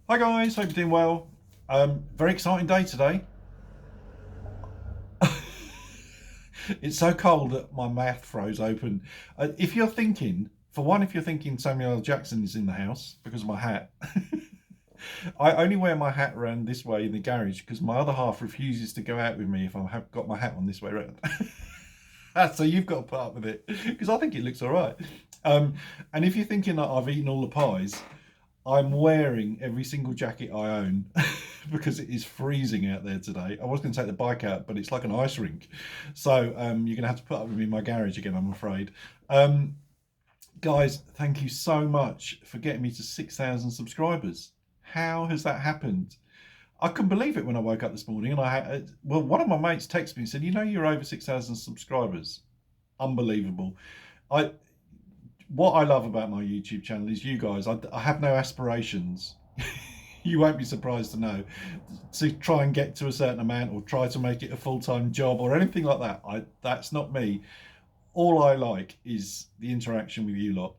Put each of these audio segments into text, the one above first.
Hi guys, hope you're doing well. Very exciting day today. It's so cold that my mouth froze open. If you're thinking, for one, if you're thinking Samuel L. Jackson is in the house because of my hat, I only wear my hat around this way in the garage because my other half refuses to go out with me if I have got my hat on this way around. So you've got to put up with it because I think it looks all right. And if you're thinking that I've eaten all the pies, I'm wearing every single jacket I own because it is freezing out there today. I was going to take the bike out, but it's like an ice rink. So you're going to have to put up with me in my garage again, I'm afraid. Um, Guys, thank you so much for getting me to 6,000 subscribers. How has that happened? I couldn't believe it when I woke up this morning and I had, well, one of my mates texted me and said, you know, you're over 6,000 subscribers. Unbelievable. I What I love about my YouTube channel is you guys. I have no aspirations. You won't be surprised to know, to try and get to a certain amount or try to make it a full-time job or anything like that. That's not me. All I like is the interaction with you lot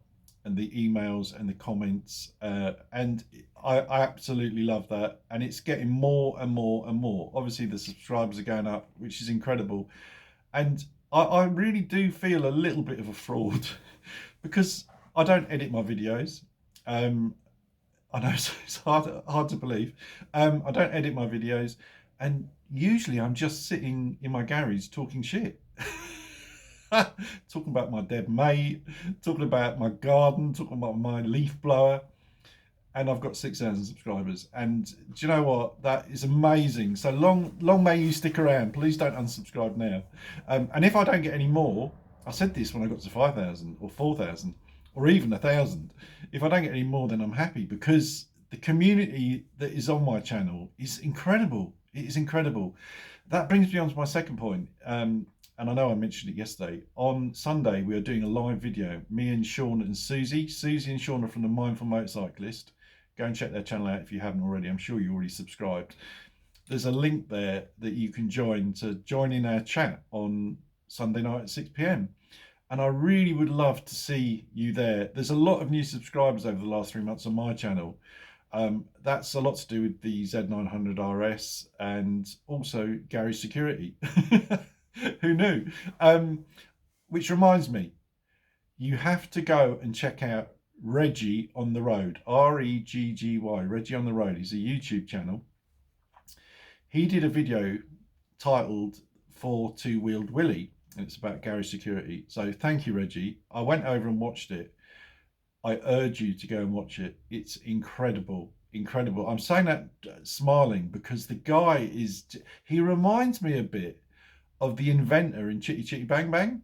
and the emails and the comments, and I absolutely love that, and it's getting more and more and more. Obviously the subscribers are going up, which is incredible, and I really do feel a little bit of a fraud because I don't edit my videos. Um, I know it's hard to believe. I don't edit my videos, and usually I'm just sitting in my garage talking shit. Talking about my dead mate, talking about my garden, talking about my leaf blower, and I've got 6,000 subscribers. And do you know what? That is amazing. So long may you stick around. Please don't unsubscribe now. And if I don't get any more, I said this when I got to 5,000 or 4,000 or even 1,000. If I don't get any more, then I'm happy because the community that is on my channel is incredible. It is incredible. That brings me on to my second point. And I know I mentioned it yesterday. On Sunday, we are doing a live video. Me and Sean and Susie. Susie and Sean are from the Mindful Motorcyclist. Go and check their channel out if you haven't already. I'm sure you already subscribed. There's a link there that you can join to join in our chat on Sunday night at 6 p.m. And I really would love to see you there. There's a lot of new subscribers over the last 3 months on my channel. That's a lot to do with the Z900RS and also garage security. Who knew? Which reminds me, you have to go and check out Reggie on the Road, Reggy, Reggie on the Road. He's a YouTube channel. He did a video titled For Two-Wheeled Willie, and it's about garage security. So thank you, Reggie. I went over and watched it. I urge you to go and watch it. It's incredible, incredible. I'm saying that smiling because the guy he reminds me a bit of the inventor in Chitty Chitty Bang Bang.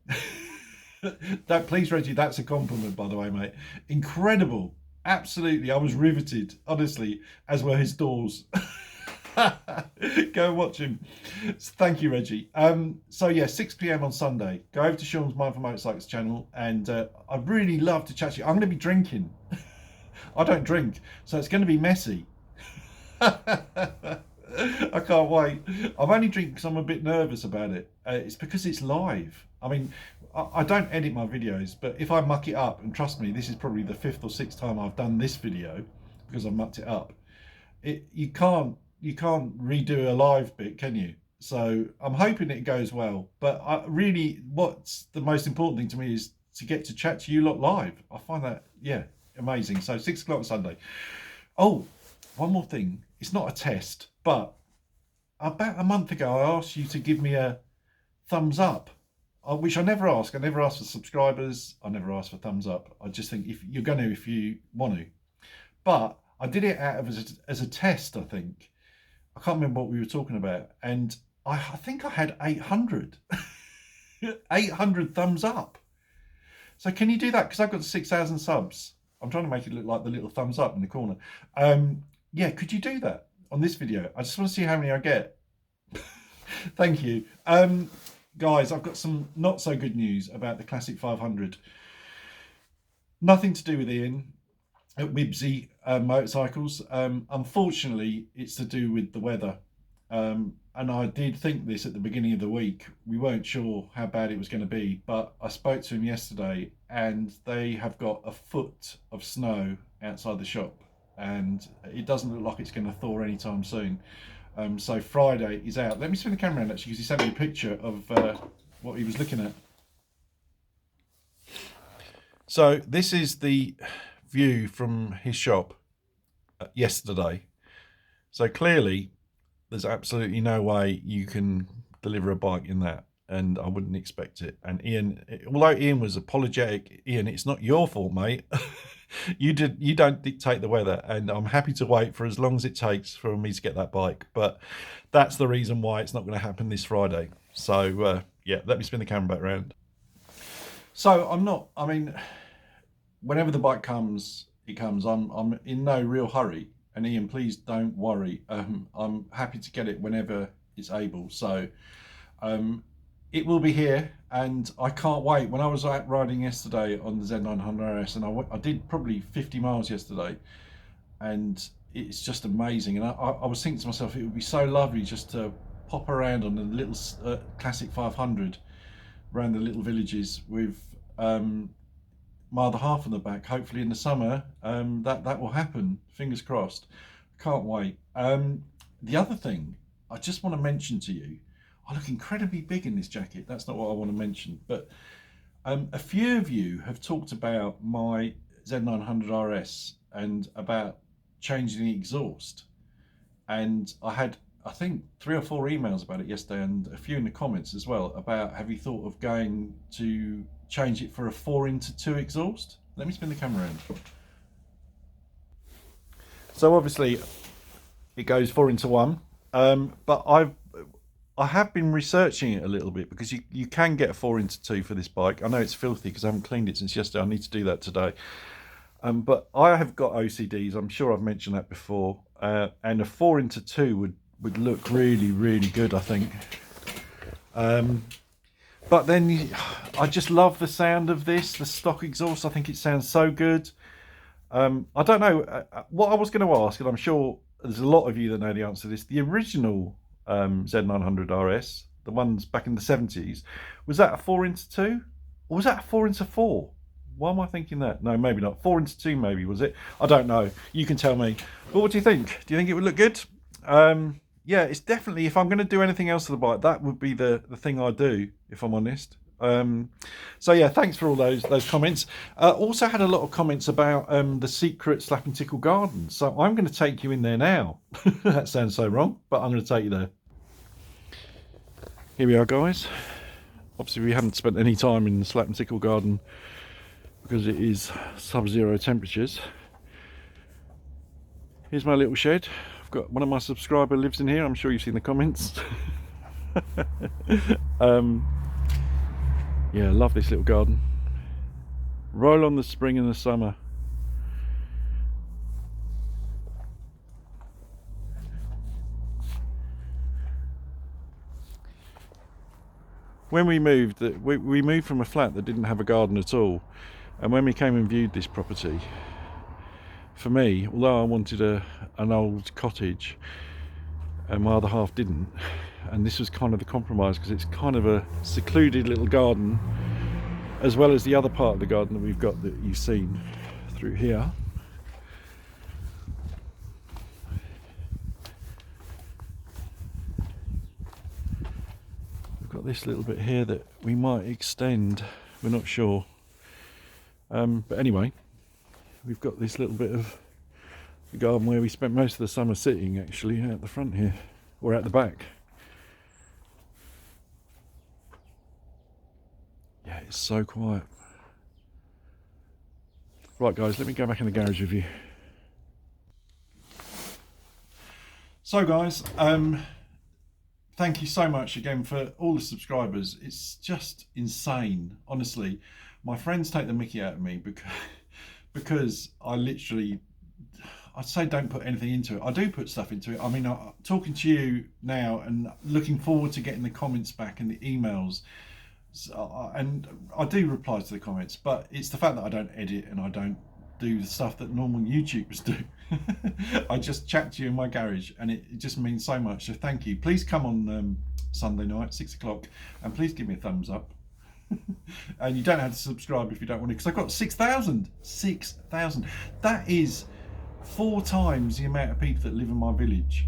That, please, Reggie, that's a compliment, by the way, mate. Incredible. Absolutely. I was riveted, honestly, as were his doors. Go and watch him. Thank you, Reggie. So yeah, 6 p.m. on Sunday. Go over to Sean's Mindful Motorcycles channel, and I'd really love to chat to you. I'm going to be drinking. I don't drink, so it's going to be messy. I can't wait. I'm only drinking because I'm a bit nervous about it. It's because it's live. I mean, I don't edit my videos, but if I muck it up, and trust me, this is probably the 5th or 6th time I've done this video because I mucked it up. You can't redo a live bit, can you? So I'm hoping it goes well. But what's the most important thing to me is to get to chat to you lot live. I find that, yeah, amazing. So 6 o'clock Sunday. Oh, one more thing. It's not a test, but about a month ago, I asked you to give me a thumbs up, which I never ask. I never ask for subscribers. I never ask for thumbs up. I just think if you're going to, if you want to. But I did it out of as a test, I think. I can't remember what we were talking about. And I think I had 800. 800 thumbs up. So can you do that? Because I've got 6,000 subs. I'm trying to make it look like the little thumbs up in the corner. Yeah, could you do that on this video? I just want to see how many I get. Thank you. Guys, I've got some not so good news about the Classic 500. Nothing to do with Ian at Wibsy Motorcycles. Unfortunately, it's to do with the weather. And I did think this at the beginning of the week. We weren't sure how bad it was going to be, but I spoke to him yesterday and they have got a foot of snow outside the shop. and it doesn't look like it's going to thaw anytime soon. So Friday is out. Let me spin the camera around actually, because he sent me a picture of what he was looking at. So this is the view from his shop yesterday. So clearly there's absolutely no way you can deliver a bike in that, and I wouldn't expect it. And Ian, although Ian was apologetic, Ian, it's not your fault, mate. You don't dictate the weather, and I'm happy to wait for as long as it takes for me to get that bike. But that's the reason why it's not going to happen this Friday. So yeah, let me spin the camera back around. So I mean, whenever the bike comes, it comes. I'm in no real hurry. And Ian, please don't worry. I'm happy to get it whenever it's able. So it will be here, and I can't wait. When I was out riding yesterday on the Z900RS, and I did probably 50 miles yesterday, and it's just amazing. And I was thinking to myself, it would be so lovely just to pop around on the little classic 500 around the little villages with my other half on the back. Hopefully in the summer that will happen, fingers crossed. Can't wait. The other thing I just want to mention to you, I look incredibly big in this jacket. That's not what I want to mention, but a few of you have talked about my Z900RS and about changing the exhaust, and I had, I think, 3 or 4 emails about it yesterday, and a few in the comments as well about, have you thought of going to change it for a 4x2 exhaust? Let me spin the camera around. So obviously it goes 4x1, but I have been researching it a little bit, because you can get a 4x2 for this bike. I know it's filthy because I haven't cleaned it since yesterday. I need to do that today. But I have got OCDs. I'm sure I've mentioned that before. And a 4x2 would look really, really good, I think. But then I just love the sound of this, the stock exhaust. I think it sounds so good. I don't know what I was going to ask, and I'm sure there's a lot of you that know the answer to this. The original Z900RS, the ones back in the 70s, was that a 4x2, or was that a 4x4? Why am I thinking that? No, maybe not. 4x2 maybe, was it? I don't know. You can tell me. But what do you think? Do you think it would look good? Yeah, it's definitely, if I'm going to do anything else to the bike, that would be the thing I do, if I'm honest. So yeah, thanks for all those comments. Also had a lot of comments about the secret Slap and Tickle garden. So I'm going to take you in there now. That sounds so wrong, but I'm going to take you there. Here we are, guys. Obviously we haven't spent any time in the Slap and Tickle garden because it is sub-zero temperatures. Here's my little shed. I've got one of my subscribers lives in here. I'm sure you've seen the comments. Yeah, I love this little garden. Roll on the spring and the summer. When we moved, we moved from a flat that didn't have a garden at all, and when we came and viewed this property, for me, although I wanted an old cottage, and my other half didn't, and this was kind of the compromise, because it's kind of a secluded little garden, as well as the other part of the garden that we've got that you've seen through here. We've got this little bit here that we might extend, we're not sure. But anyway, we've got this little bit of the garden where we spent most of the summer sitting, actually, out the front here, or out the back. Yeah, it's so quiet. Right, guys, let me go back in the garage with you. So, guys, thank you so much again for all the subscribers. It's just insane, honestly. My friends take the mickey out of me because I literally, I'd say don't put anything into it. I do put stuff into it. I mean, talking to you now and looking forward to getting the comments back and the emails. So, and I do reply to the comments, but it's the fact that I don't edit and I don't do the stuff that normal YouTubers do. I just chat to you in my garage, and it just means so much. So thank you. Please come on Sunday night, 6 o'clock, and please give me a thumbs up. And you don't have to subscribe if you don't want to, because I've got 6,000. 6,000. That is 4 times the amount of people that live in my village.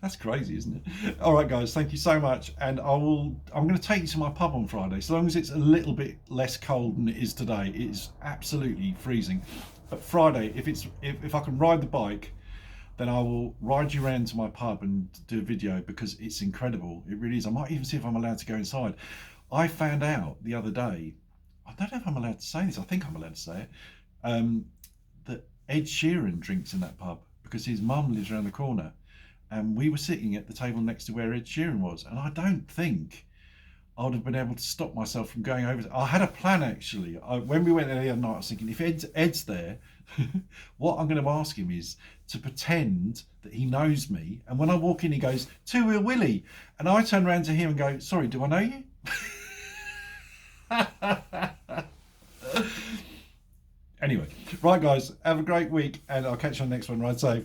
That's crazy, isn't it? All right, guys, thank you so much, and I'm going to take you to my pub on Friday. So long as it's a little bit less cold than it is today. It is absolutely freezing. But Friday, if I can ride the bike, then I will ride you around to my pub and do a video, because it's incredible. It really is. I might even see if I'm allowed to go inside. I found out the other day, I don't know if I'm allowed to say this, I think I'm allowed to say it, that Ed Sheeran drinks in that pub because his mum lives around the corner. And we were sitting at the table next to where Ed Sheeran was. And I don't think I would have been able to stop myself from going over. I had a plan, actually. When we went there the other night, I was thinking, if Ed's there, what I'm going to ask him is to pretend that he knows me. And when I walk in, he goes, "Two-wheel Willie." And I turn around to him and go, "Sorry, do I know you?" Anyway, right, guys, have a great week, and I'll catch you on the next one. Ride safe.